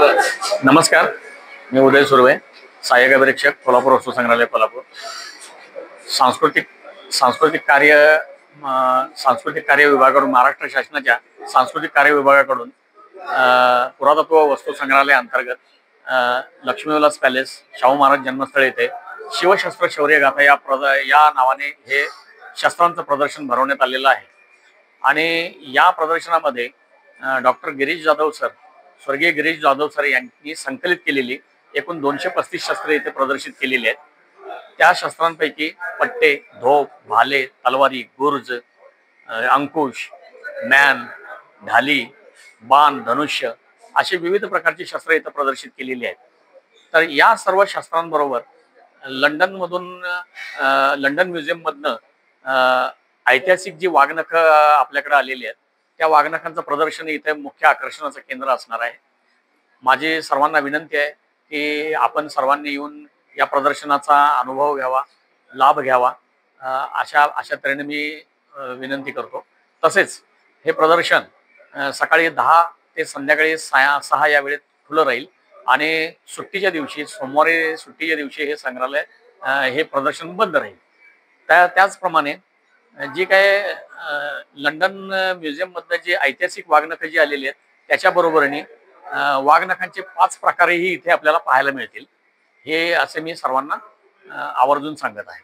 नमस्कार, मी उदय सुर्वे, सहाय्यक अभिरक्षक, कोल्हापूर वस्तू संग्रहालय, कोल्हापूर। सांस्कृतिक सांस्कृतिक कार्य सांस्कृतिक कार्य विभागाकडून, महाराष्ट्र शासनाच्या सांस्कृतिक कार्य विभागाकडून पुरातत्व वस्तू संग्रहालय अंतर्गत लक्ष्मीविलास पॅलेस, शाहू महाराज जन्मस्थळ येथे शिवशस्त्र शौर्य गाथा या नावाने हे शस्त्रांचं प्रदर्शन भरवण्यात आलेलं आहे। आणि या प्रदर्शनामध्ये डॉक्टर गिरीश जाधव सर, स्वर्गीय गिरीश जाधव सर यांनी संकलित केलेली एकूण 235 शस्त्रे इथे प्रदर्शित केलेली आहेत। त्या शस्त्रांपैकी पट्टे, धोप, भाले, तलवारी, गुर्ज, अंकुश, मॅन, ढाली, बाण, धनुष्य अशी विविध प्रकारची शस्त्रे इथे प्रदर्शित केलेली आहेत। तर या सर्व शस्त्रांबरोबर लंडन म्युझियम मधनं ऐतिहासिक जी वाघनखं आपल्याकडे आलेली आहेत त्या वाघनखांचं प्रदर्शन इथे मुख्य आकर्षणाचं केंद्र असणार आहे। माझी सर्वांना विनंती आहे की आपण सर्वांनी येऊन या प्रदर्शनाचा अनुभव घ्यावा, लाभ घ्यावा, अशा तऱ्हेने मी विनंती करतो। तसेच हे प्रदर्शन सकाळी 10 ते संध्याकाळी 6 या वेळेत खुलं राहील आणि सुट्टीच्या दिवशी, सोमवारी सुट्टीच्या दिवशी हे संग्रहालय हे प्रदर्शन बंद राहील। त्याचप्रमाणे जी काय लंडन म्युझियम मधनं जी ऐतिहासिक वाघनखं जी आलेली आहेत त्याच्याबरोबरीने वाघनखांचे 5 प्रकारही इथे आपल्याला पाहायला मिळतील, हे असे मी सर्वांना आवर्जून सांगत आहे।